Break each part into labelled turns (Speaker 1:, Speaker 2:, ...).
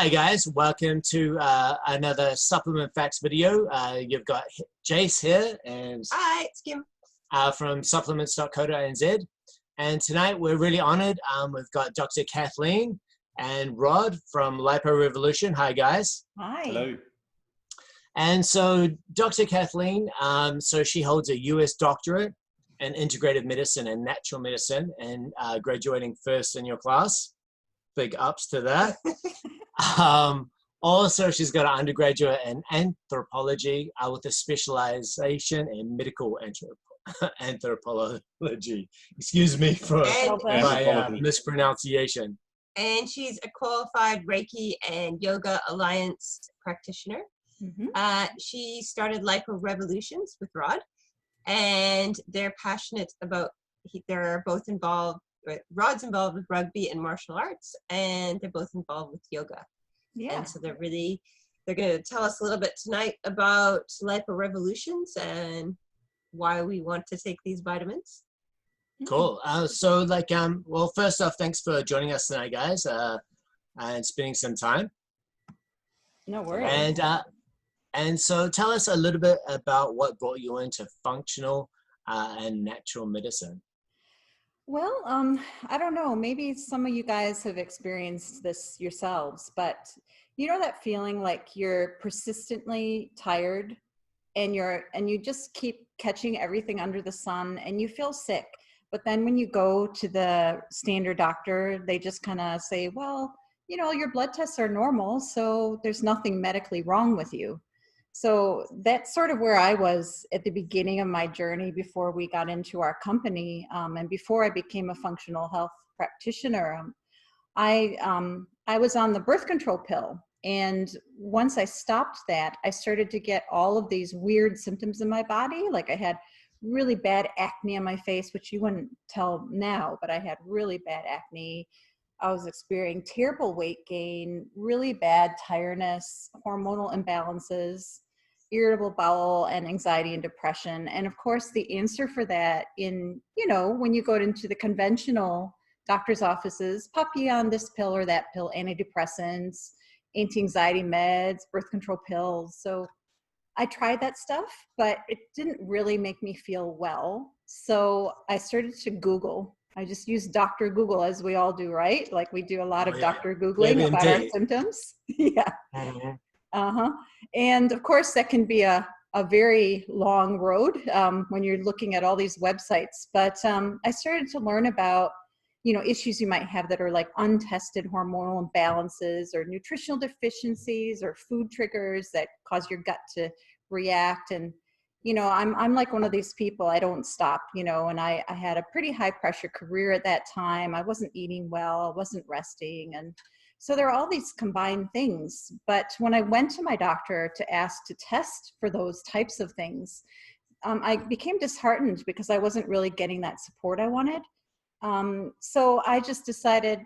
Speaker 1: Hi guys, welcome to another Supplement Facts video. You've got Jase here and
Speaker 2: hi, it's Kim
Speaker 1: from Supplements.co.nz. And tonight we're really honored. We've got Doctor Kathleen and Rod from LipoRevolution. Hi guys.
Speaker 3: Hi.
Speaker 4: Hello.
Speaker 1: And so Dr. Kathleen, so she holds a US doctorate in integrative medicine and natural medicine and graduating first in your class. Big ups to that. Also, she's got an undergraduate in anthropology with a specialization in medical anthropology. Excuse me for my mispronunciation.
Speaker 2: And she's a qualified Reiki and Yoga Alliance practitioner.
Speaker 3: Mm-hmm.
Speaker 2: She started LipoRevolutions with Rod, and they're passionate about, they're both involved, Rod's involved with rugby and martial arts, and they're both involved with yoga.
Speaker 3: Yeah.
Speaker 2: And so they're going to tell us a little bit tonight about LipoRevolutions and why we want to take these vitamins.
Speaker 1: Cool. So well, first off, thanks for joining us tonight, guys, and spending some time.
Speaker 3: No worries.
Speaker 1: And so tell us a little bit about what brought you into functional and natural medicine.
Speaker 3: Well, I don't know, maybe some of you guys have experienced this yourselves, but you know that feeling like you're persistently tired and you just keep catching everything under the sun and you feel sick. But then when you go to the standard doctor, they just kind of say, well, you know, your blood tests are normal, so there's nothing medically wrong with you. So that's sort of where I was at the beginning of my journey before we got into our company, and before I became a functional health practitioner. I was on the birth control pill, and once I stopped that, I started to get all of these weird symptoms in my body. Like I had really bad acne on my face, which you wouldn't tell now, but I had really bad acne. I was experiencing terrible weight gain, really bad tiredness, hormonal imbalances, irritable bowel, and anxiety and depression. And of course, the answer for that when you go into the conventional doctor's offices, pop you on this pill or that pill, antidepressants, anti-anxiety meds, birth control pills. So I tried that stuff, but it didn't really make me feel well. So I started to Google. I just use Dr. Google, as we all do, right? Like we do a lot of Dr. Googling about our symptoms. Yeah.
Speaker 1: Mm-hmm.
Speaker 3: And of course, that can be a very long road when you're looking at all these websites. But I started to learn about, issues you might have that are like untested hormonal imbalances or nutritional deficiencies or food triggers that cause your gut to react. And I'm like one of these people, I don't stop, and I had a pretty high pressure career at that time. I wasn't eating well, I wasn't resting. And so there are all these combined things. But when I went to my doctor to ask to test for those types of things, I became disheartened because I wasn't really getting that support I wanted. So I just decided,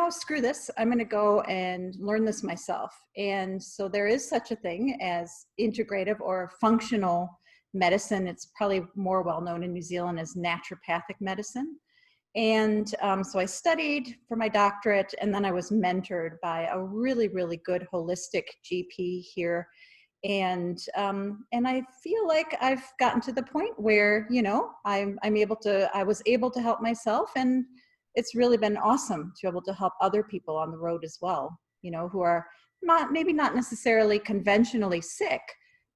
Speaker 3: screw this. I'm going to go and learn this myself. And so there is such a thing as integrative or functional medicine. It's probably more well known in New Zealand as naturopathic medicine. And so I studied for my doctorate, and then I was mentored by a really, really good holistic GP here. And I feel like I've gotten to the point where, I was able to help myself, and it's really been awesome to be able to help other people on the road as well, who are maybe not necessarily conventionally sick,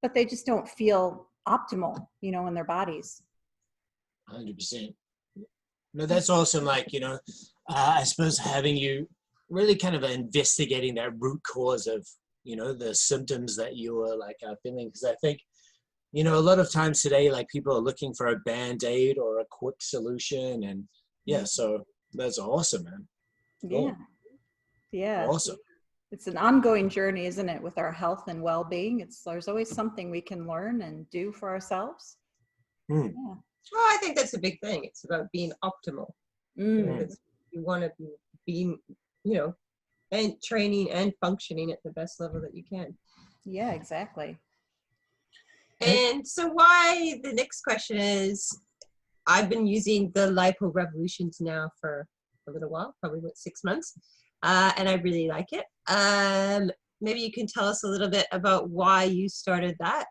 Speaker 3: but they just don't feel optimal, in their bodies.
Speaker 1: 100%. No, that's awesome. I suppose having you really kind of investigating that root cause of, the symptoms that you were feeling. Because I think, a lot of times today, people are looking for a Band-Aid or a quick solution. And so that's awesome, man. Cool.
Speaker 3: Yeah.
Speaker 1: Awesome.
Speaker 3: It's an ongoing journey, isn't it, with our health and well-being? There's always something we can learn and do for ourselves.
Speaker 1: Mm.
Speaker 3: Yeah.
Speaker 2: Well, I think that's a big thing. It's about being optimal. You want to be, and training and functioning at the best level that you can.
Speaker 3: Yeah, exactly.
Speaker 2: And so why, the next question is, I've been using the LipoRevolutions now for a little while, probably 6 months. and I really like it. Maybe you can tell us a little bit about why you started that.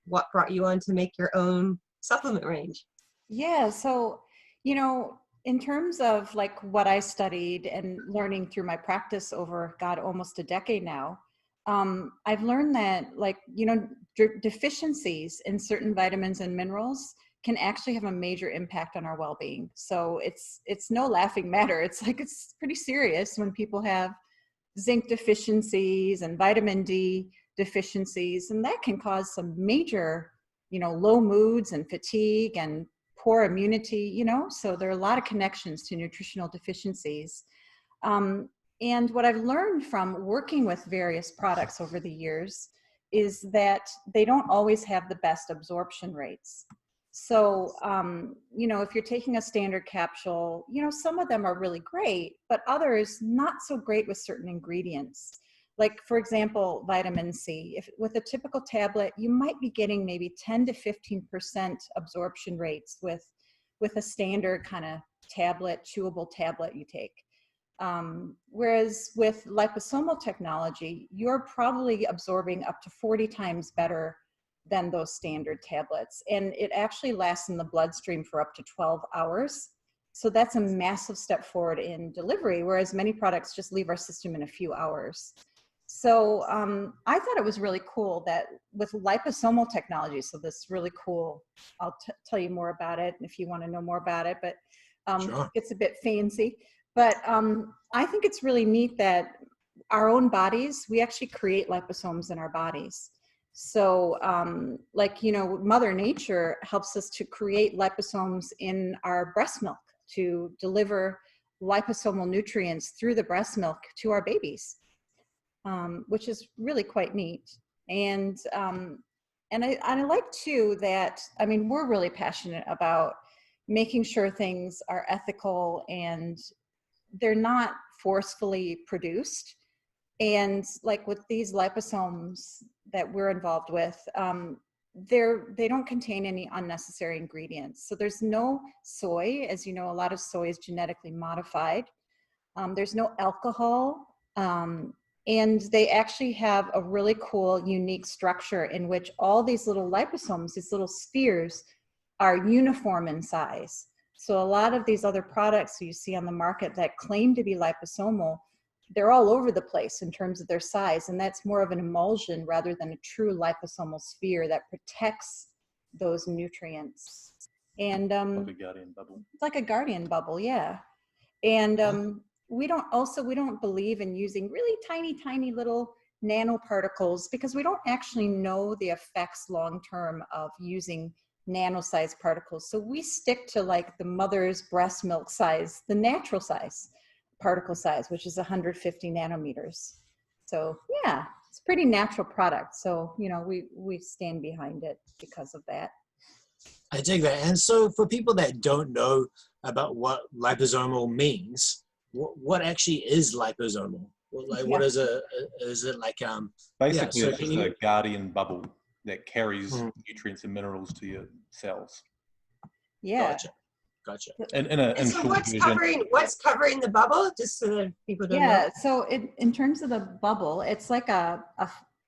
Speaker 2: What brought you on to make your own supplement range?
Speaker 3: Yeah, so, you know, in terms of like what I studied and learning through my practice over, God, almost a decade now, I've learned that, like, you know, deficiencies in certain vitamins and minerals can actually have a major impact on our well-being. So it's no laughing matter. It's like, it's pretty serious when people have zinc deficiencies and vitamin D deficiencies, and that can cause some major, you know, low moods and fatigue and poor immunity, you know. So there are a lot of connections to nutritional deficiencies. Um, and what I've learned from working with various products over the years is that they don't always have the best absorption rates. So, you know, if you're taking a standard capsule, you know, some of them are really great, but others not so great with certain ingredients. Like, for example, vitamin C. If with a typical tablet, you might be getting maybe 10 to 15% absorption rates with a standard kind of tablet, chewable tablet you take. Whereas with liposomal technology, you're probably absorbing up to 40 times better than those standard tablets. And it actually lasts in the bloodstream for up to 12 hours. So that's a massive step forward in delivery, whereas many products just leave our system in a few hours. So I thought it was really cool that with liposomal technology, so this really cool, I'll tell you more about it if you want to know more about it, but
Speaker 1: Sure.
Speaker 3: it's a bit fancy. But I think it's really neat that our own bodies, we actually create liposomes in our bodies. So like, you know, Mother Nature helps us to create liposomes in our breast milk to deliver liposomal nutrients through the breast milk to our babies, which is really quite neat. And I like too that, I mean, we're really passionate about making sure things are ethical and they're not forcefully produced. And like with these liposomes that we're involved with, they don't contain any unnecessary ingredients. So there's no soy. As you know, a lot of soy is genetically modified. There's no alcohol. And they actually have a really cool, unique structure in which all these little liposomes, these little spheres, are uniform in size. So a lot of these other products you see on the market that claim to be liposomal, they're all over the place in terms of their size. And that's more of an emulsion rather than a true liposomal sphere that protects those nutrients. And
Speaker 4: Like a guardian bubble.
Speaker 3: it's like a guardian bubble, yeah. And we don't believe in using really tiny little nanoparticles because we don't actually know the effects long-term of using nano-sized particles. So we stick to like the mother's breast milk size, the natural size, particle size, which is 150 nanometers. So yeah, it's a pretty natural product. So, you know, we stand behind it because of that.
Speaker 1: I take that. And so for people that don't know about what liposomal means, what actually is liposomal? Like, what is it like?
Speaker 4: Basically,
Speaker 1: so
Speaker 4: it's just a guardian bubble that carries nutrients and minerals to your cells.
Speaker 3: Yeah.
Speaker 1: Gotcha.
Speaker 4: And
Speaker 2: So what's covering the bubble, just so that people don't know?
Speaker 3: Yeah, so in terms of the bubble, it's like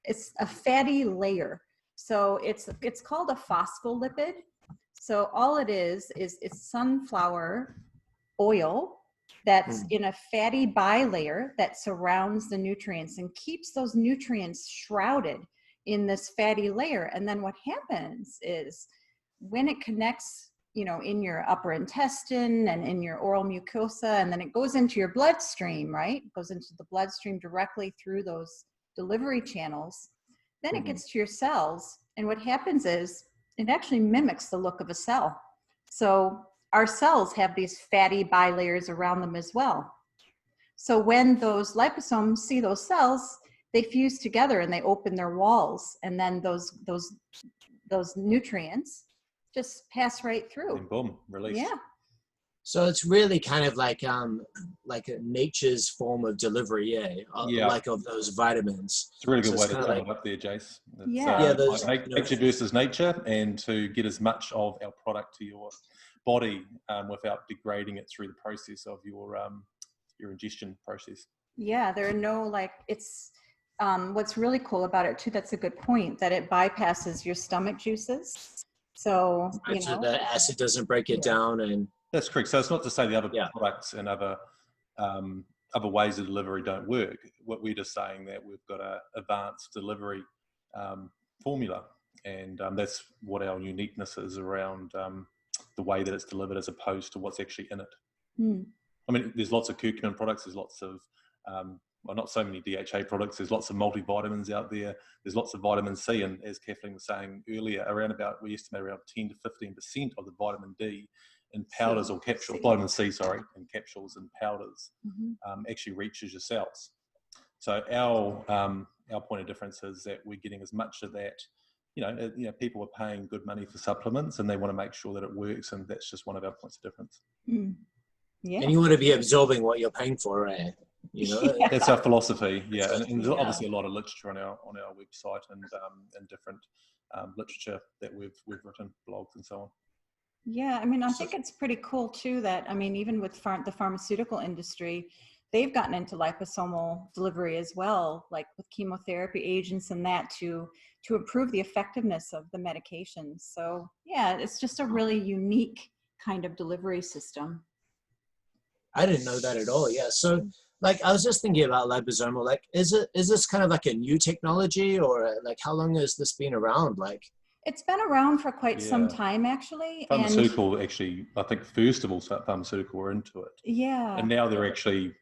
Speaker 3: it's a fatty layer. So it's called a phospholipid. So all it is it's sunflower oil that's in a fatty bilayer that surrounds the nutrients and keeps those nutrients shrouded in this fatty layer. And then what happens is when it connects, you know, in your upper intestine and in your oral mucosa, and then it goes into your bloodstream, right? It goes into the bloodstream directly through those delivery channels. Then it gets to your cells. And what happens is it actually mimics the look of a cell. So our cells have these fatty bilayers around them as well. So when those liposomes see those cells, they fuse together and they open their walls. And then those nutrients just pass right through.
Speaker 4: And boom, release.
Speaker 3: Yeah.
Speaker 1: So it's really kind of like a nature's form of delivery, like of those vitamins.
Speaker 4: It's a really good
Speaker 1: So
Speaker 4: way to sum it up there, Jase. Nature versus nature, and to get as much of our product to your body without degrading it through the process of your ingestion process.
Speaker 3: Yeah, there are no it's what's really cool about it too, that's a good point, that it bypasses your stomach juices. So,
Speaker 1: so the acid doesn't break it down. And
Speaker 4: that's correct. So it's not to say the other products and other ways of delivery don't work. What we're just saying that we've got a advanced delivery formula, and that's what our uniqueness is around the way that it's delivered as opposed to what's actually in it. I mean, there's lots of curcumin products, there's lots of well, not so many DHA products. There's lots of multivitamins out there. There's lots of vitamin C, and as Kathleen was saying earlier, we estimate around 10 to 15% of the vitamin D in powders or capsules, vitamin C, in capsules and powders, actually reaches your cells. So our point of difference is that we're getting as much of that. People are paying good money for supplements, and they want to make sure that it works, and that's just one of our points of difference.
Speaker 3: Yeah.
Speaker 1: And you want to be absorbing what you're paying for, right?
Speaker 4: That's our philosophy. Yeah, and there's obviously a lot of literature on our website and different literature that we've written, blogs and so on.
Speaker 3: Yeah, I mean, I think it's pretty cool too that, I mean, even with the pharmaceutical industry, they've gotten into liposomal delivery as well, like with chemotherapy agents and that to improve the effectiveness of the medications. So yeah, it's just a really unique kind of delivery system.
Speaker 1: I didn't know that at all. Yeah. So I was just thinking about liposomal, is this kind of like a new technology, or how long has this been around?
Speaker 3: It's been around for quite some time, actually.
Speaker 4: Pharmaceutical, actually, I think first of all, pharmaceutical were into it.
Speaker 3: Yeah.
Speaker 4: And now they're actually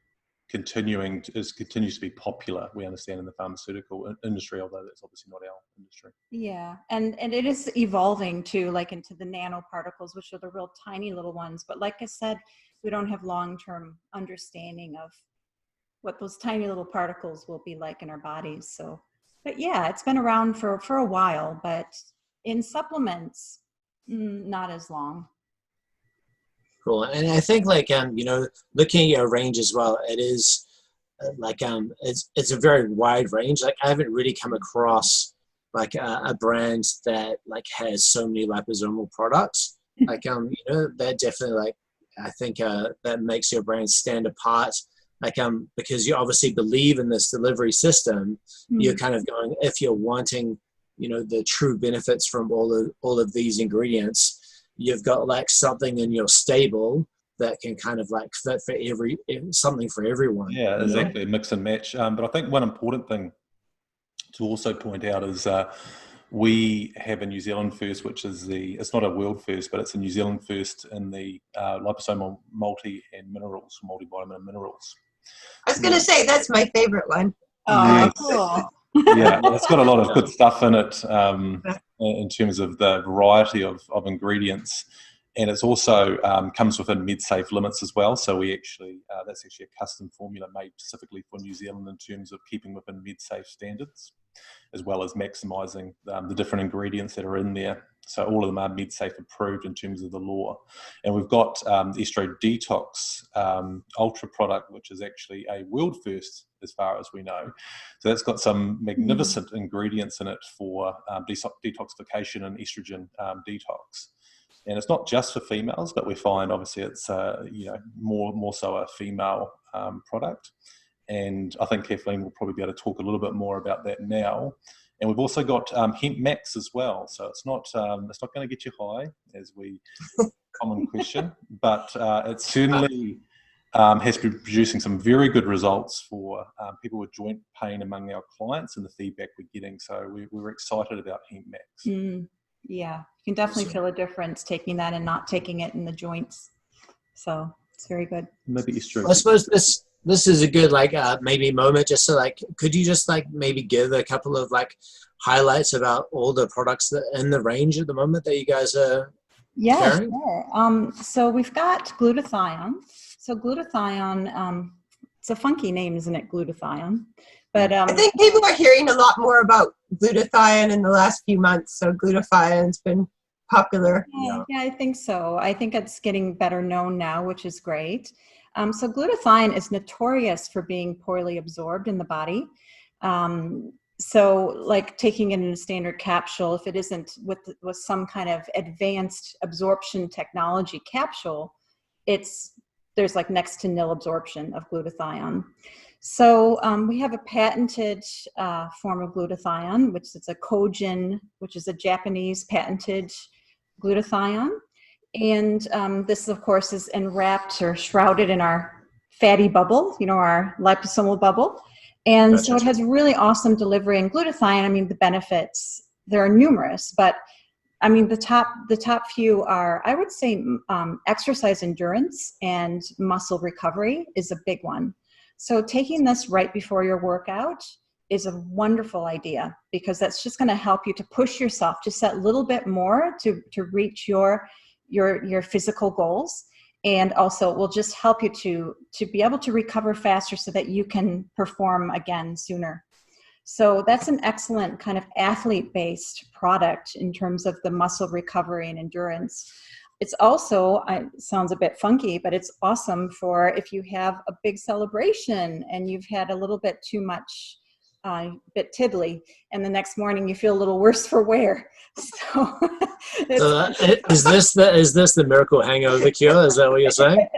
Speaker 4: continues to be popular, we understand, in the pharmaceutical industry, although that's obviously not our industry.
Speaker 3: Yeah, and it is evolving too, into the nanoparticles, which are the real tiny little ones. But like I said, we don't have long-term understanding of what those tiny little particles will be like in our bodies. So, but yeah, it's been around for a while, but in supplements, not as long.
Speaker 1: Cool. And I think looking at your range as well, it is it's a very wide range. I haven't really come across a brand that has so many liposomal products. That definitely I think that makes your brand stand apart. Because you obviously believe in this delivery system, you're kind of going, if you're wanting, the true benefits from all of these ingredients, you've got something in your stable that can kind of fit for something for everyone.
Speaker 4: Yeah, exactly. Mix and match. But I think one important thing to also point out is we have a New Zealand first, which is it's not a world first, but it's a New Zealand first in the liposomal multi and minerals, multivitamin and minerals.
Speaker 2: I was going to say, that's my favorite one.
Speaker 3: Oh, cool.
Speaker 4: Yeah, it's got a lot of good stuff in it in terms of the variety of ingredients. And it's also comes within med-safe limits as well. So we actually, that's actually a custom formula made specifically for New Zealand in terms of keeping within med-safe standards, as well as maximising the different ingredients that are in there. So all of them are med-safe approved in terms of the law. And we've got the Estrogen Detox Ultra product, which is actually a world first as far as we know. So that's got some magnificent ingredients in it for detoxification and estrogen detox. And it's not just for females, but we find obviously it's more so a female product. And I think Kathleen will probably be able to talk a little bit more about that now. And we've also got Hemp Max as well. So it's not going to get you high, as we common question, but it certainly has been producing some very good results for people with joint pain among our clients and the feedback we're getting. So we're excited about Hemp Max.
Speaker 3: Yeah, you can definitely feel a difference taking that and not taking it in the joints. So it's very good.
Speaker 4: Maybe Esther.
Speaker 1: I suppose this is a good maybe moment just to could you just maybe give a couple of highlights about all the products that in the range at the moment that you guys are carrying?
Speaker 3: Sure. So we've got glutathione. So glutathione, it's a funky name, isn't it? Glutathione. But
Speaker 2: I think people are hearing a lot more about glutathione in the last few months. So glutathione's been popular.
Speaker 3: Yeah, I think so. I think it's getting better known now, which is great. So glutathione is notorious for being poorly absorbed in the body. So taking it in a standard capsule, if it isn't with some kind of advanced absorption technology capsule, there's next to nil absorption of glutathione. So we have a patented form of glutathione, which is a Kojin, which is a Japanese patented glutathione. And this, of course, is enwrapped or shrouded in our fatty bubble, our liposomal bubble. And so it has really awesome delivery. And glutathione, I mean, the benefits, there are numerous, but I mean, the top few are, I would say, exercise endurance and muscle recovery is a big one. So taking this right before your workout is a wonderful idea, because that's just going to help you to push yourself just that little bit more to reach your physical goals. And also it will just help you to be able to recover faster so that you can perform again sooner. So that's an excellent kind of athlete-based product in terms of the muscle recovery and endurance. It's also, sounds a bit funky, but it's awesome for if you have a big celebration and you've had a little bit too much, bit tiddly, and the next morning you feel a little worse for wear. So,
Speaker 1: is this the miracle hangover cure? Is that what you're saying?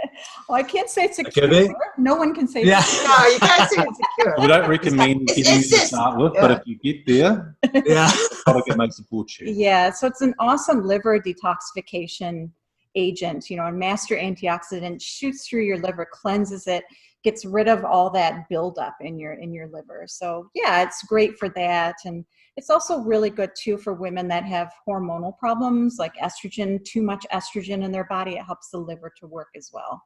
Speaker 3: Well, I can't say it's a cure. No one can say
Speaker 1: yeah.
Speaker 3: it's a cure.
Speaker 2: No, you can't say it's a cure.
Speaker 4: We don't recommend getting you to start with, but if you get there,
Speaker 1: yeah,
Speaker 4: gotta get make support check.
Speaker 3: Yeah, so it's an awesome liver detoxification agent, a master antioxidant, shoots through your liver, cleanses it, gets rid of all that buildup in your liver. So yeah, it's great for that. And it's also really good too for women that have hormonal problems like estrogen, too much estrogen in their body. It helps the liver to work as well.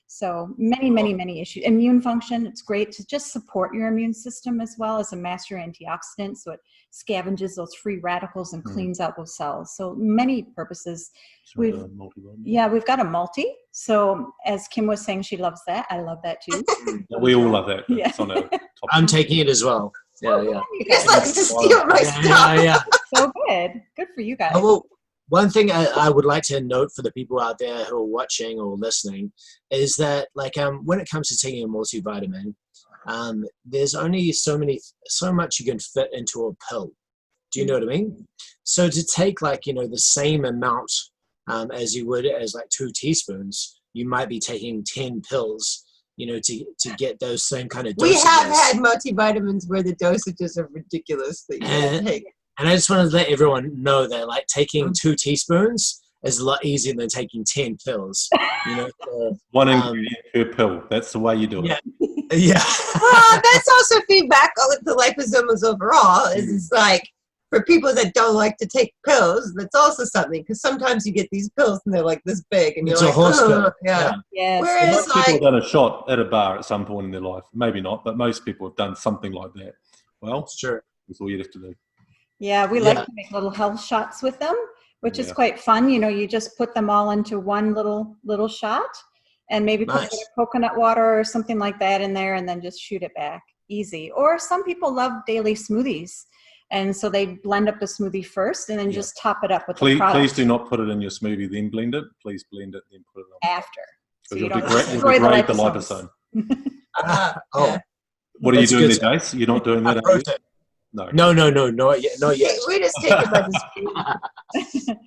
Speaker 3: So many issues. Immune function, it's great to just support your immune system as well as a master antioxidant. So it scavenges those free radicals and cleans out those cells. So many purposes. We've got a multi. So as Kim was saying, she loves that. I love that too.
Speaker 4: We all love that.
Speaker 3: Yeah.
Speaker 4: It's on our top.
Speaker 1: I'm taking it as well. Yeah.
Speaker 2: You guys like to steal my stuff.
Speaker 1: Yeah.
Speaker 3: So good for you guys.
Speaker 1: Oh, well, one thing I would like to note for the people out there who are watching or listening is that, like, when it comes to taking a multivitamin, there's only so much you can fit into a pill. Do you know what I mean? So to take, like, the same amount as you would as like 2 teaspoons, you might be taking 10 pills, to get those same kind of dosages.
Speaker 2: We have had multivitamins where the dosages are ridiculous that you can't take.
Speaker 1: And I just want to let everyone know that, like, taking 2 teaspoons is a lot easier than taking 10 pills.
Speaker 4: One ingredient per pill. That's the way you do it.
Speaker 1: Yeah.
Speaker 2: Well, that's also feedback with the liposomes overall. It's like, for people that don't like to take pills, that's also something, because sometimes you get these pills and they're like this big, and
Speaker 1: it's
Speaker 2: you're
Speaker 1: a
Speaker 2: like,
Speaker 1: horse pill.
Speaker 2: Yeah.
Speaker 3: Yes.
Speaker 2: Whereas,
Speaker 4: Most people have done a shot at a bar at some point in their life. Maybe not, but most people have done something like that. Well,
Speaker 1: sure.
Speaker 4: That's all you have to do.
Speaker 3: Yeah, we like to make little health shots with them, which is quite fun. You just put them all into one little shot, and maybe put a bit of coconut water or something like that in there, and then just shoot it back. Easy. Or some people love daily smoothies, and so they blend up the smoothie first and then just top it up with the product.
Speaker 4: Please do not put it in your smoothie, then blend it. Please blend it, then put it on.
Speaker 3: After.
Speaker 4: So you'll degrade the liposome. What are you doing there, Jase? You're not doing that, are you? No, not yet.
Speaker 2: We just take it by the speed.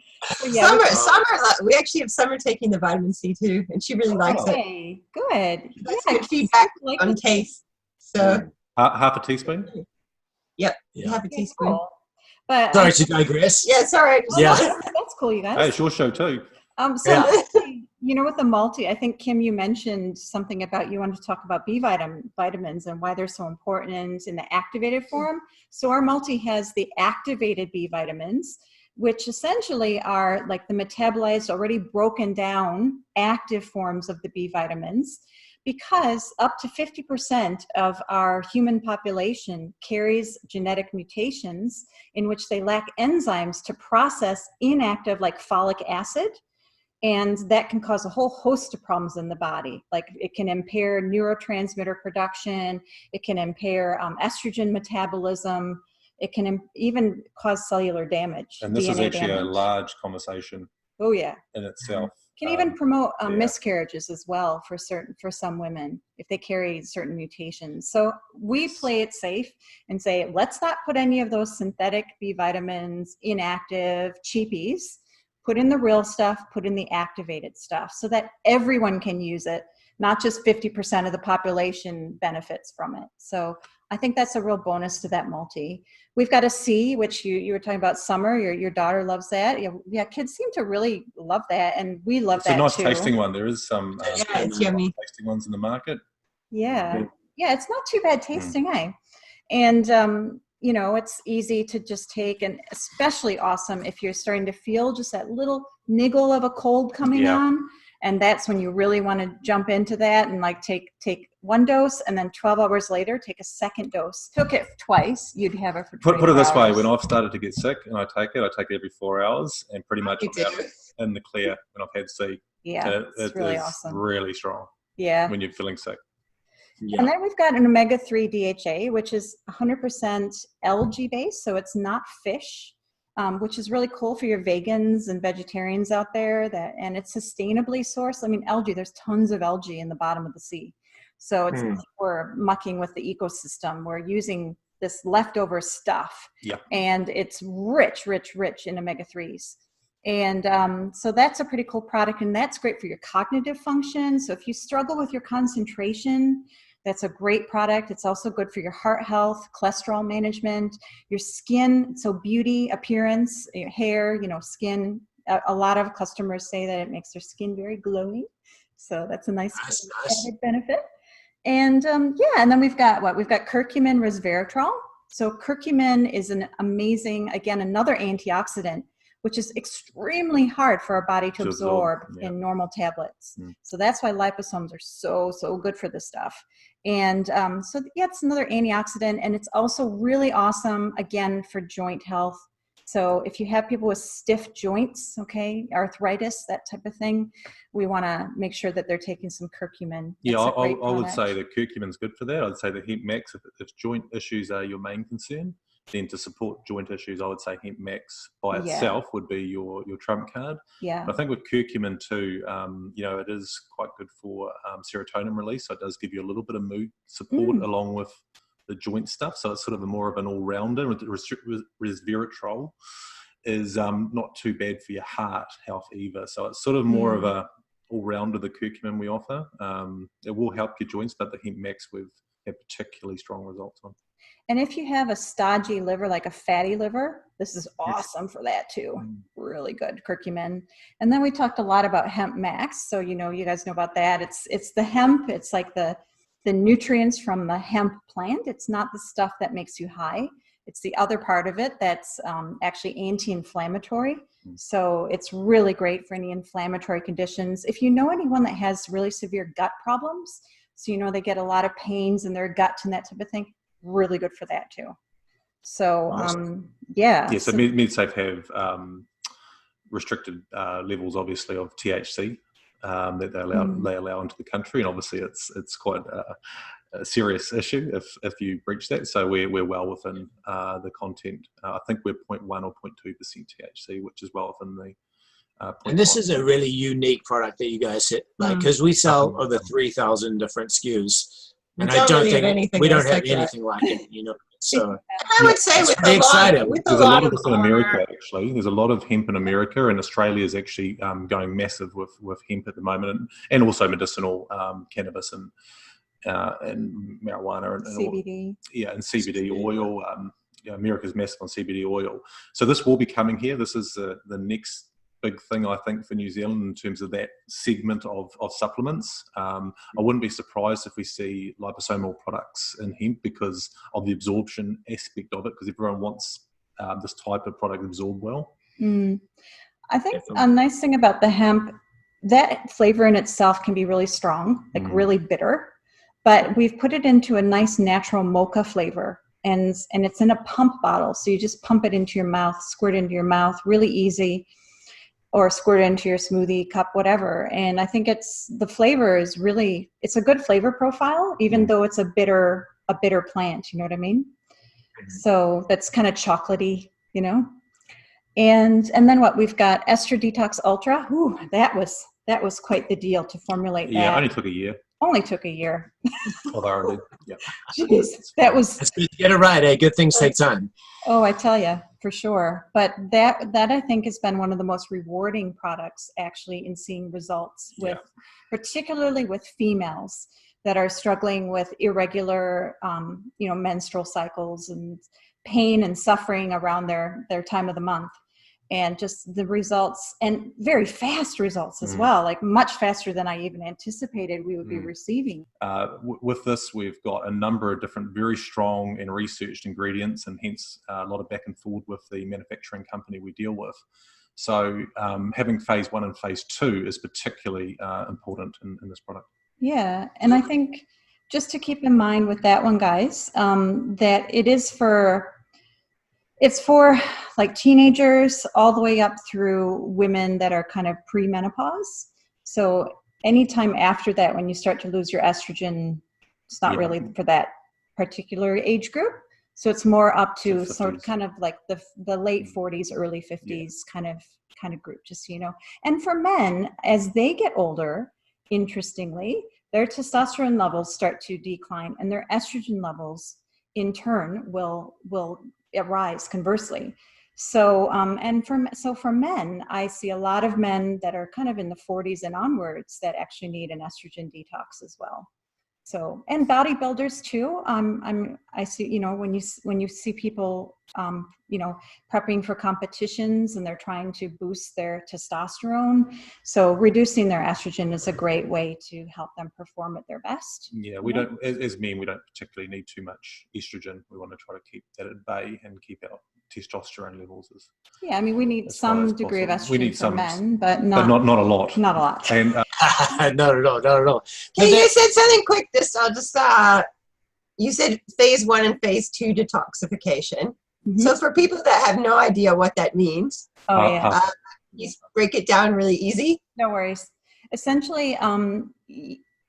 Speaker 2: Summer, we actually have Summer taking the vitamin C too, and she really likes it.
Speaker 3: Good.
Speaker 2: Good feedback on taste. So
Speaker 4: half a teaspoon.
Speaker 2: Yep, half a teaspoon.
Speaker 3: Cool. But
Speaker 1: sorry to digress.
Speaker 2: Yeah, sorry.
Speaker 3: That's cool, you guys.
Speaker 4: Hey, it's your show too.
Speaker 3: With the multi, I think, Kim, you mentioned something about you wanted to talk about vitamins and why they're so important in the activated form. So our multi has the activated B vitamins, which essentially are like the metabolized, already broken down active forms of the B vitamins, because up to 50% of our human population carries genetic mutations in which they lack enzymes to process inactive, like folic acid. And that can cause a whole host of problems in the body. Like it can impair neurotransmitter production. It can impair estrogen metabolism. It can even cause cellular damage.
Speaker 4: And this
Speaker 3: DNA
Speaker 4: is actually
Speaker 3: damage.
Speaker 4: a large conversation.
Speaker 3: Oh yeah.
Speaker 4: In itself.
Speaker 3: Can even promote miscarriages as well for some women if they carry certain mutations. So we play it safe and say, let's not put any of those synthetic B vitamins, inactive, cheapies. Put in the real stuff, put in the activated stuff so that everyone can use it not just 50% of the population benefits from it. So I think that's a real bonus to that multi. We've got a C, which you were talking about, Summer. Your daughter loves that. Yeah, kids seem to really love that, and we love that too.
Speaker 4: It's a nice tasting one. There is some
Speaker 2: it's yummy
Speaker 4: tasting ones in the market.
Speaker 3: Yeah, it's not too bad tasting, eh? And it's easy to just take, and especially awesome if you're starting to feel just that little niggle of a cold coming on. And that's when you really want to jump into that and like take one dose, and then 12 hours later, take a second dose. Took it twice, you'd have it for 24
Speaker 4: Put it this way,
Speaker 3: hours.
Speaker 4: when I've started to get sick and I take it every 4 hours, and pretty much I'm out in the clear when I've had C.
Speaker 3: Yeah, it's really awesome.
Speaker 4: Really strong.
Speaker 3: Yeah.
Speaker 4: When you're feeling sick.
Speaker 1: Yeah.
Speaker 3: And then we've got an omega-3 DHA, which is 100% algae based, so it's not fish, which is really cool for your vegans and vegetarians out there. And it's sustainably sourced. I mean, algae, there's tons of algae in the bottom of the sea. So it's not like we're mucking with the ecosystem. We're using this leftover stuff.
Speaker 4: Yeah.
Speaker 3: And it's rich in omega-3s. And so that's a pretty cool product, and that's great for your cognitive function. So if you struggle with your concentration, that's a great product. It's also good for your heart health, cholesterol management, your skin. So beauty, appearance, your hair, skin. A lot of customers say that it makes their skin very glowy. So that's a nice added benefit. And and then we've got Curcumin Resveratrol. So curcumin is an amazing, again, another antioxidant, which is extremely hard for our body to absorb in normal tablets. So that's why liposomes are so good for this stuff. And it's another antioxidant, and it's also really awesome, again, for joint health. So if you have people with stiff joints, arthritis, that type of thing, we want to make sure that they're taking some curcumin.
Speaker 4: Yeah, I would say that curcumin's good for that. I'd say that Hemp Max, if joint issues are your main concern, then to support joint issues, I would say Hemp Max by itself would be your trump card.
Speaker 3: Yeah.
Speaker 4: But I think with curcumin too, it is quite good for serotonin release. So it does give you a little bit of mood support along with the joint stuff. So it's sort of more of an all-rounder. Resveratrol is not too bad for your heart health either. So it's sort of more of a all-rounder, the curcumin we offer. It will help your joints, but the Hemp Max we've had particularly strong results on.
Speaker 3: And if you have a stodgy liver, like a fatty liver, this is awesome for that too. Really good curcumin. And then we talked a lot about Hemp Max. So, you guys know about that. It's the hemp. It's like the nutrients from the hemp plant. It's not the stuff that makes you high. It's the other part of it that's actually anti-inflammatory. So it's really great for any inflammatory conditions. If you know anyone that has really severe gut problems, so they get a lot of pains in their gut and that type of thing, really good for that too. So
Speaker 4: So MedSafe have restricted levels, obviously, of THC that they allow into the country, and obviously it's quite a serious issue if you breach that. So we're well within the content. I think we're 0.1 or 0.2% THC, which is well within the.
Speaker 1: And this is a really unique product that you guys hit, because we sell over 3,000 different SKUs. And I don't think we don't have anything like it, So
Speaker 2: I would say with
Speaker 1: pretty exciting.
Speaker 4: There's a lot of this in America, actually. There's a lot of hemp in America, and Australia is actually going massive with hemp at the moment, and also medicinal cannabis and marijuana and
Speaker 3: CBD.
Speaker 4: And CBD oil. America's massive on CBD oil. So this will be coming here. This is the next big thing, I think, for New Zealand in terms of that segment of supplements. I wouldn't be surprised if we see liposomal products in hemp because of the absorption aspect of it, because everyone wants this type of product absorbed well.
Speaker 3: I think a nice thing about the hemp, that flavor in itself can be really strong, like really bitter, but we've put it into a nice natural mocha flavor. And it's in a pump bottle. So you just pump it into your mouth, squirt it into your mouth, really easy. Or squirt it into your smoothie cup, whatever. And I think the flavor is really, it's a good flavor profile, even though it's a bitter plant, you know what I mean? So that's kind of chocolatey, And then what we've got, Estrogen Detox Ultra. Ooh, that was quite the deal to formulate that.
Speaker 4: Yeah, only took a year.
Speaker 3: only took a year.
Speaker 4: Already, yeah.
Speaker 3: Jeez, that was.
Speaker 1: That's good to get it right. Eh? Good things take time.
Speaker 3: Oh, I tell you, for sure. But that I think has been one of the most rewarding products actually in seeing results with, particularly with females that are struggling with irregular, menstrual cycles and pain and suffering around their time of the month. And just the results, and very fast results as well, like much faster than I even anticipated we would be receiving.
Speaker 4: With this, we've got a number of different very strong and researched ingredients, and hence a lot of back and forth with the manufacturing company we deal with. So having phase 1 and phase 2 is particularly important in this product.
Speaker 3: Yeah, and I think just to keep in mind with that one, guys, that it's for like teenagers all the way up through women that are kind of premenopause. So anytime after that, when you start to lose your estrogen, it's not really for that particular age group. So it's more up to sort of kind of like the late 40s, early 50s kind of group, just so you know. And for men, as they get older, interestingly, their testosterone levels start to decline, and their estrogen levels in turn will rise conversely. So for men, I see a lot of men that are kind of in the 40s and onwards that actually need an estrogen detox as well. So, and bodybuilders too. I see, when you see people, prepping for competitions and they're trying to boost their testosterone. So reducing their estrogen is a great way to help them perform at their best.
Speaker 4: Yeah, we don't, as men, we don't particularly need too much estrogen. We want to try to keep that at bay and keep our testosterone levels as.
Speaker 3: Yeah, I mean, we need some degree of estrogen
Speaker 4: we need
Speaker 3: for men, but not
Speaker 4: a lot.
Speaker 3: Not a lot.
Speaker 4: And
Speaker 1: not at all.
Speaker 2: Okay, you said something quick. You said phase 1 and phase 2 detoxification.
Speaker 3: Mm-hmm.
Speaker 2: So for people that have no idea what that means, you break it down really easy.
Speaker 3: No worries. Essentially,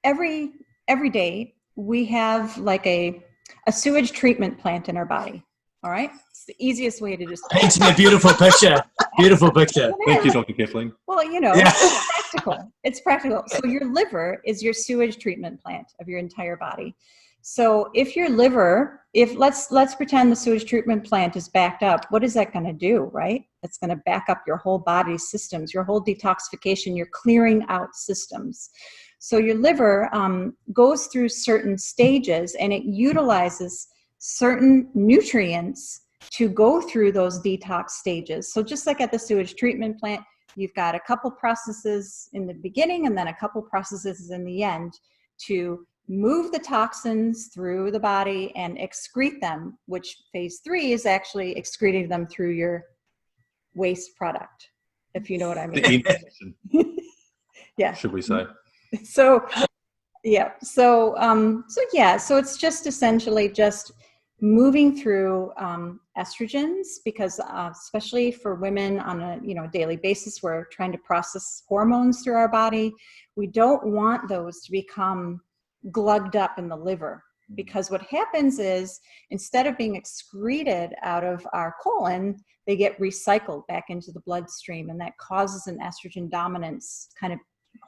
Speaker 3: every day we have like a sewage treatment plant in our body. All right, it's the easiest way to just.
Speaker 1: Paints me a beautiful picture. Beautiful picture.
Speaker 4: Thank you, Dr. Kathleen.
Speaker 3: Well, it's practical. It's practical. So your liver is your sewage treatment plant of your entire body. So if your liver, let's pretend the sewage treatment plant is backed up, what is that going to do, right? It's going to back up your whole body's systems, your whole detoxification, your clearing out systems. So your liver goes through certain stages and it utilizes certain nutrients to go through those detox stages. So just like at the sewage treatment plant, you've got a couple processes in the beginning and then a couple processes in the end to move the toxins through the body and excrete them, which phase 3 is actually excreting them through your waste product, if you know what I mean.
Speaker 4: The end section,
Speaker 3: yeah.
Speaker 4: Should we say?
Speaker 3: So it's just essentially just moving through estrogens, because especially for women on a daily basis, we're trying to process hormones through our body. We don't want those to become glugged up in the liver, because what happens is instead of being excreted out of our colon, they get recycled back into the bloodstream, and that causes an estrogen dominance kind of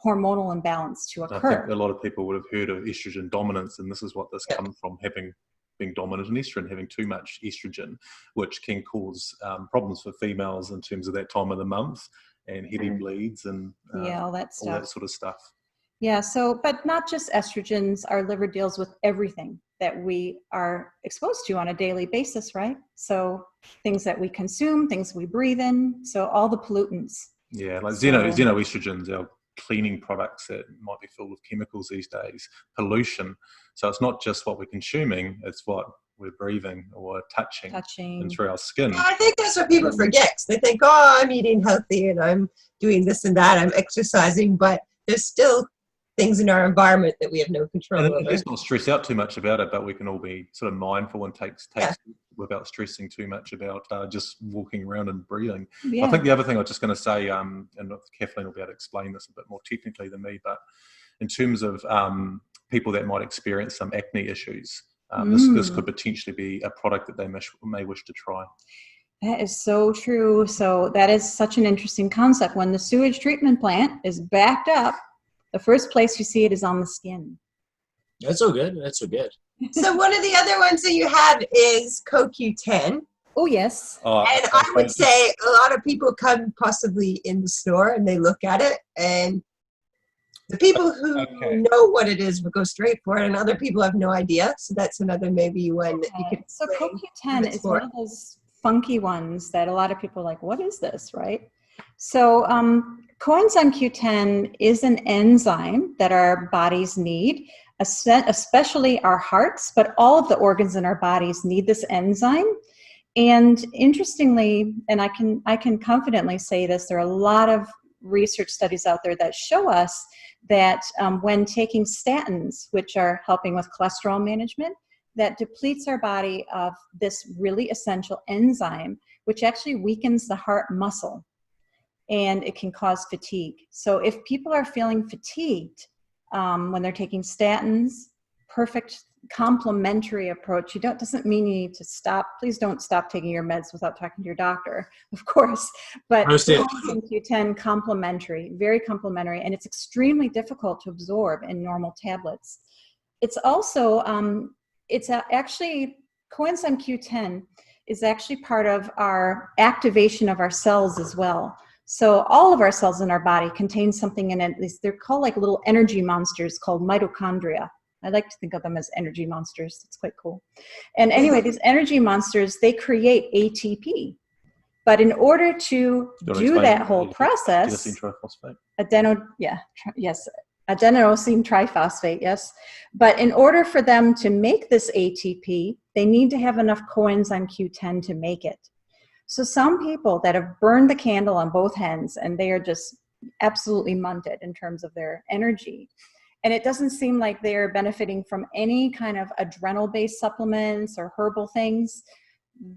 Speaker 3: hormonal imbalance to occur.
Speaker 4: I think a lot of people would have heard of estrogen dominance, and this is what this comes from, being dominant in estrogen, having too much estrogen, which can cause problems for females in terms of that time of the month and heavy bleeds and
Speaker 3: all that
Speaker 4: sort of stuff.
Speaker 3: Yeah, but not just estrogens. Our liver deals with everything that we are exposed to on a daily basis, right? So things that we consume, things we breathe in, so all the pollutants.
Speaker 4: Yeah, like xenoestrogens, our cleaning products that might be filled with chemicals these days, pollution. So it's not just what we're consuming, it's what we're breathing or touching. And through our skin.
Speaker 2: I think that's what people forget. They think, I'm eating healthy and I'm doing this and that, I'm exercising, but there's still things in our environment that we have no control over.
Speaker 4: Let's not stress out too much about it, but we can all be sort of mindful and take without stressing too much about just walking around and breathing. Yeah. I think the other thing I was just going to say, and Kathleen will be able to explain this a bit more technically than me, but in terms of people that might experience some acne issues, this could potentially be a product that they may wish to try.
Speaker 3: That is so true. So that is such an interesting concept. When the sewage treatment plant is backed up, the first place you see it is on the skin.
Speaker 1: That's all good. That's all good.
Speaker 2: So one of the other ones that you have is CoQ10.
Speaker 3: Oh, yes.
Speaker 2: And I would say a lot of people come possibly in the store and they look at it, and the people who know what it is will go straight for it, and other people have no idea. So that's another maybe one that you could.
Speaker 3: So CoQ10 is one of those funky ones that a lot of people are like, what is this, right? So coenzyme Q10 is an enzyme that our bodies need, especially our hearts, but all of the organs in our bodies need this enzyme. And interestingly, and I can confidently say this, there are a lot of research studies out there that show us that when taking statins, which are helping with cholesterol management, that depletes our body of this really essential enzyme, which actually weakens the heart muscle, and it can cause fatigue. So if people are feeling fatigued when they're taking statins, perfect complementary approach. Doesn't mean you need to stop. Please don't stop taking your meds without talking to your doctor, of course. But Q10 complementary, very complementary, and it's extremely difficult to absorb in normal tablets. It's also actually coenzyme Q10 is actually part of our activation of our cells as well. So all of our cells in our body contain something in it. They're called like little energy monsters called mitochondria. I like to think of them as energy monsters. It's quite cool. And anyway, these energy monsters, they create ATP. But in order to do that whole process, adenosine triphosphate, yes. But in order for them to make this ATP, they need to have enough coenzyme Q10 to make it. So some people that have burned the candle on both ends, and they are just absolutely munted in terms of their energy. And it doesn't seem like they're benefiting from any kind of adrenal-based supplements or herbal things.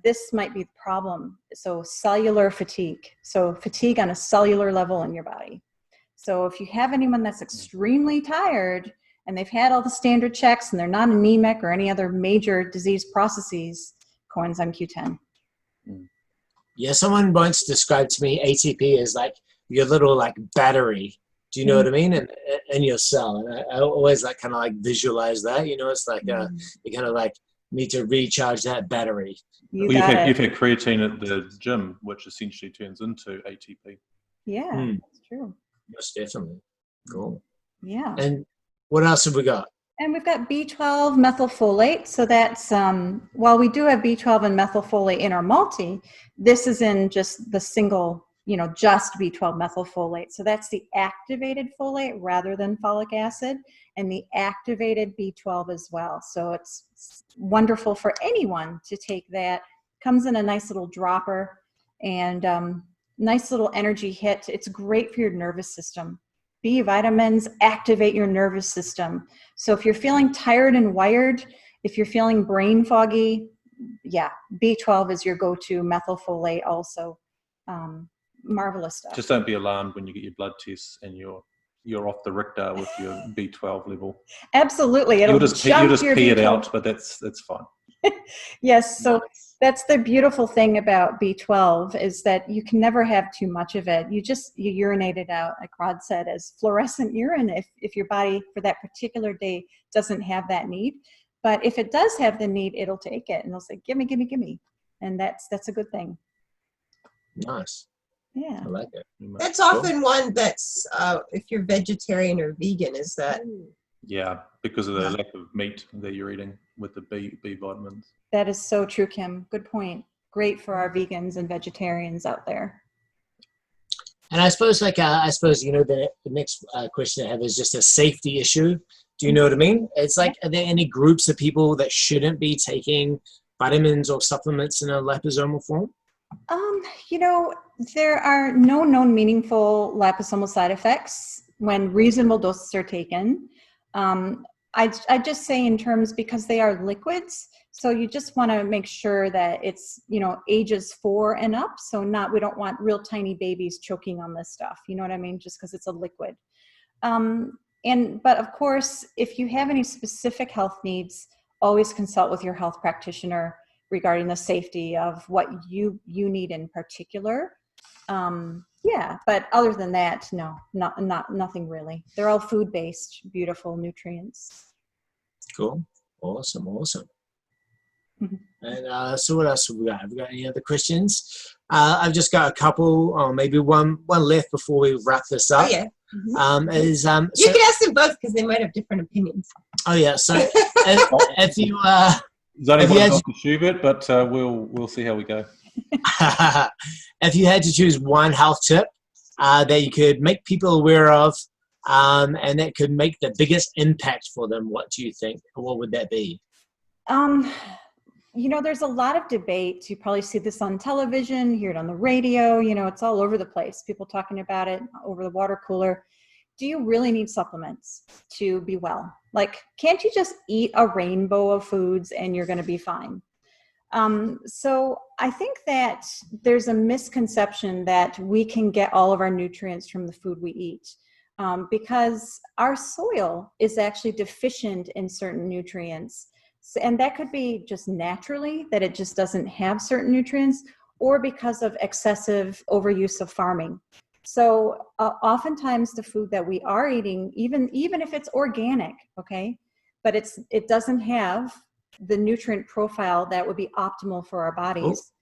Speaker 3: This might be the problem. So cellular fatigue. So fatigue on a cellular level in your body. So if you have anyone that's extremely tired and they've had all the standard checks and they're not anemic or any other major disease processes, coenzyme Q10.
Speaker 1: Yeah, someone once described to me ATP as like your little like battery. Do you know what I mean? And your cell. And I always like kind of like visualize that, you know, it's like you kind of like need to recharge that battery.
Speaker 4: You've had creatine at the gym, which essentially turns into ATP.
Speaker 3: Yeah, that's true.
Speaker 1: Most definitely. Cool.
Speaker 3: Yeah.
Speaker 1: And what else have we got?
Speaker 3: And we've got B12 methylfolate. So that's, while we do have B12 and methylfolate in our multi, this is in just the single, just B12 methylfolate. So that's the activated folate rather than folic acid, and the activated B12 as well. So it's wonderful for anyone to take that. Comes in a nice little dropper and nice little energy hit. It's great for your nervous system. B vitamins activate your nervous system. So if you're feeling tired and wired, if you're feeling brain foggy, yeah, B12 is your go-to. Methylfolate also. Marvelous stuff.
Speaker 4: Just don't be alarmed when you get your blood tests and you're off the Richter with your B12 level.
Speaker 3: Absolutely.
Speaker 4: You'll just pee it out, but that's fine.
Speaker 3: Yes. So that's the beautiful thing about B12 is that you can never have too much of it. You urinate it out, like Rod said, as fluorescent urine if your body for that particular day doesn't have that need. But if it does have the need, it'll take it and it'll say, gimme, gimme, gimme. And that's a good thing.
Speaker 1: Nice.
Speaker 3: Yeah.
Speaker 1: I like it.
Speaker 2: That's often one that's, if you're vegetarian or vegan, is that?
Speaker 4: Yeah, because of the lack of meat that you're eating with the B vitamins.
Speaker 3: That is so true, Kim. Good point. Great for our vegans and vegetarians out there.
Speaker 1: And I suppose, the next question I have is just a safety issue. Do you know what I mean? It's like, are there any groups of people that shouldn't be taking vitamins or supplements in a liposomal form?
Speaker 3: There are no known meaningful liposomal side effects when reasonable doses are taken. I just say in terms because they are liquids, so you just want to make sure that it's ages 4 and up. So we don't want real tiny babies choking on this stuff. You know what I mean? Just because it's a liquid. But of course, if you have any specific health needs, always consult with your health practitioner regarding the safety of what you need in particular. But other than that, no, nothing really. They're all food-based, beautiful nutrients.
Speaker 1: Cool. Awesome.
Speaker 3: Mhm.
Speaker 1: And so what else have we got? Have we got any other questions? I've just got a couple, or maybe one left before we wrap this
Speaker 2: Oh
Speaker 1: up.
Speaker 2: yeah.
Speaker 1: You
Speaker 2: You can ask them both because they might have different opinions.
Speaker 1: Oh yeah. So if you
Speaker 4: There's only
Speaker 1: if you
Speaker 4: one
Speaker 1: had
Speaker 4: Dr. Schubert, but we'll see how we go.
Speaker 1: if you had to choose one health tip that you could make people aware of, and that could make the biggest impact for them, what do you think? What would that be?
Speaker 3: There's a lot of debate. You probably see this on television, hear it on the radio, it's all over the place. People talking about it over the water cooler. Do you really need supplements to be well? Like, can't you just eat a rainbow of foods and you're going to be fine? So I think that there's a misconception that we can get all of our nutrients from the food we eat, because our soil is actually deficient in certain nutrients. And that could be just naturally that it just doesn't have certain nutrients, or because of excessive overuse of farming. So oftentimes the food that we are eating, even if it's organic, okay, but it doesn't have the nutrient profile that would be optimal for our bodies.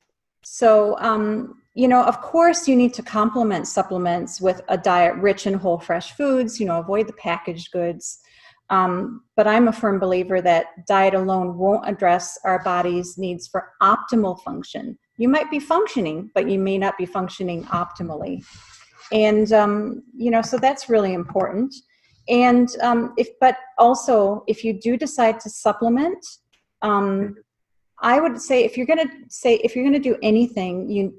Speaker 3: So, of course you need to complement supplements with a diet rich in whole, fresh foods, avoid the packaged goods. But I'm a firm believer that diet alone won't address our body's needs for optimal function. You might be functioning, but you may not be functioning optimally. And, so that's really important. And if you do decide to supplement, I would say if you're going to do anything, you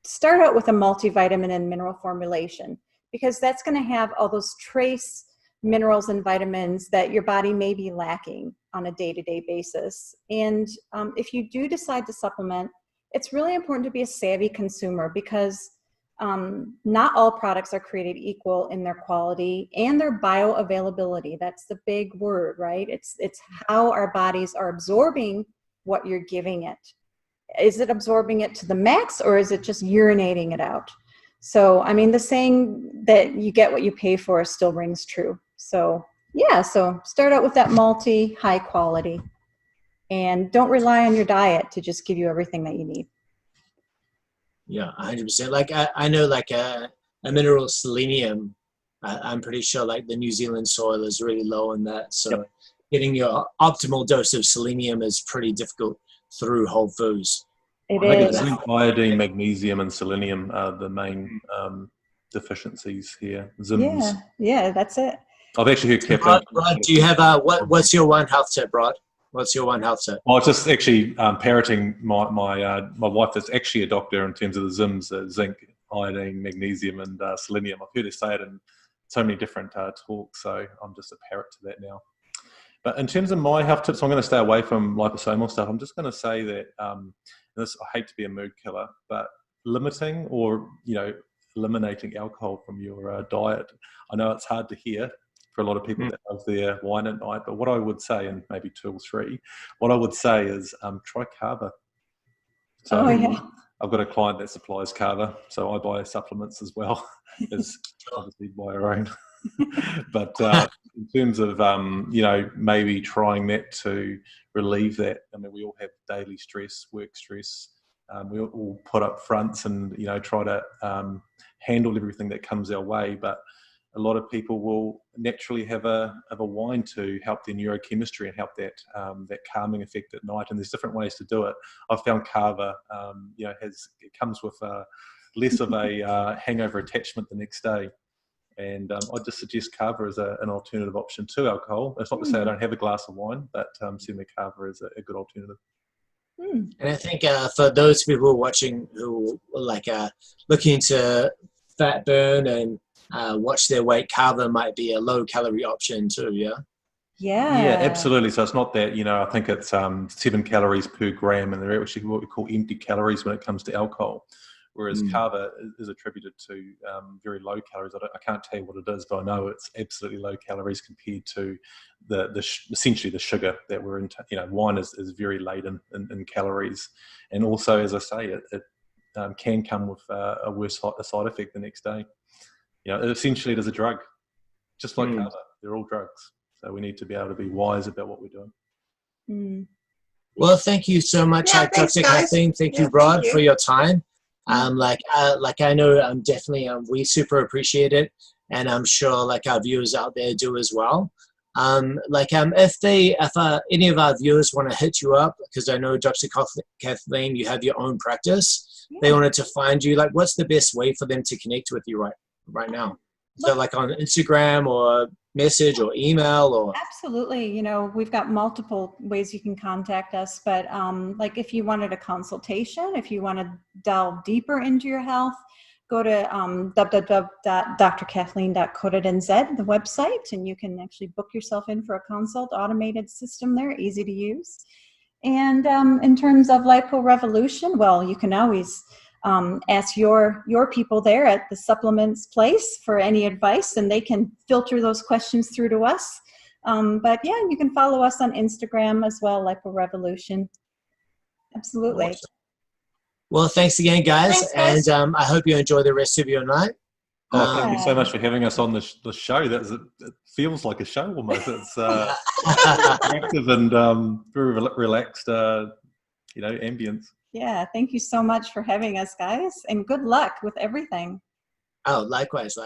Speaker 3: start out with a multivitamin and mineral formulation, because that's going to have all those trace minerals and vitamins that your body may be lacking on a day-to-day basis. And if you do decide to supplement, it's really important to be a savvy consumer, because not all products are created equal in their quality and their bioavailability. That's the big word, right? It's how our bodies are absorbing what you're giving it. Is it absorbing it to the max, or is it just urinating it out? So, the saying that you get what you pay for still rings true. So start out with that high quality, and don't rely on your diet to just give you everything that you need.
Speaker 1: Yeah, 100%. Like I know, like a mineral selenium, I'm pretty sure like the New Zealand soil is really low in that. So getting your optimal dose of selenium is pretty difficult through whole foods.
Speaker 3: It
Speaker 4: I think
Speaker 3: is.
Speaker 4: it's iodine, magnesium, and selenium are the main deficiencies here. Zims.
Speaker 3: Yeah, that's it.
Speaker 4: I've actually heard caffeine.
Speaker 1: Rod, do you have what's your one health tip, Rod? What's your one health tip?
Speaker 4: Well, just actually parroting my wife that's actually a doctor in terms of the Zims, zinc, iodine, magnesium, and selenium. I've heard her say it in so many different talks, so I'm just a parrot to that now. But in terms of my health tips, I'm going to stay away from liposomal stuff. I'm just going to say that, I hate to be a mood killer, but limiting or, eliminating alcohol from your diet. I know it's hard to hear for a lot of people that love their wine at night, but what I would say, and maybe 2 or 3, what I would say is try kava. So I've got a client that supplies kava, so I buy supplements as well, as obviously buy our own. But in terms of, maybe trying that to relieve that, we all have daily stress, work stress. We all put up fronts and, try to handle everything that comes our way. But a lot of people will naturally have a wine to help their neurochemistry and help that calming effect at night. And there's different ways to do it. I've found kava, it comes with less of a hangover attachment the next day. And I just suggest kava as an alternative option to alcohol. That's not to say I don't have a glass of wine, but certainly kava is a good alternative.
Speaker 1: And I think for those people watching who like looking to fat burn and watch their weight, kava might be a low-calorie option too,
Speaker 3: Yeah,
Speaker 4: absolutely. So it's not that, I think it's 7 calories per gram, and they're actually what we call empty calories when it comes to alcohol. Whereas kava is attributed to very low calories. I can't tell you what it is, but I know it's absolutely low calories compared to essentially the sugar that we're in. Wine is very laden in calories, and also, as I say, it can come with a worse side effect the next day. Essentially it is a drug, just like kava. They're all drugs, so we need to be able to be wise about what we're doing.
Speaker 3: Mm.
Speaker 1: Well, thank you so much,
Speaker 2: Yeah, thanks,
Speaker 1: Dr.
Speaker 2: guys.
Speaker 1: Kathleen. Thank
Speaker 2: Yeah,
Speaker 1: you, Rod,
Speaker 2: thank you.
Speaker 1: for your time. Like I know definitely we super appreciate it, and I'm sure like our viewers out there do as well. If any of our viewers want to hit you up, because I know Dr. Kathleen, you have your own practice.
Speaker 3: Yeah.
Speaker 1: They wanted to find you. Like, what's the best way for them to connect with you right now? So, like on Instagram or message or email or.
Speaker 3: Absolutely. You know, we've got multiple ways you can contact us, but like if you wanted a consultation, if you want to delve deeper into your health, go to www.drkathleen.co.nz, the website, and you can actually book yourself in for a consult. Automated system there, easy to use. And in terms of LipoRevolution, well, you can always ask your people there at the supplements place for any advice, and they can filter those questions through to us. But yeah, you can follow us on Instagram as well, LipoRevolution. Absolutely.
Speaker 1: Awesome. Well, thanks again, guys.
Speaker 2: Thanks, guys.
Speaker 1: And I hope you enjoy the rest of your night.
Speaker 4: Thank you so much for having us on the show. It feels like a show almost. It's active and very relaxed, ambience.
Speaker 3: Yeah, thank you so much for having us, guys, and good luck with everything.
Speaker 1: Oh, likewise.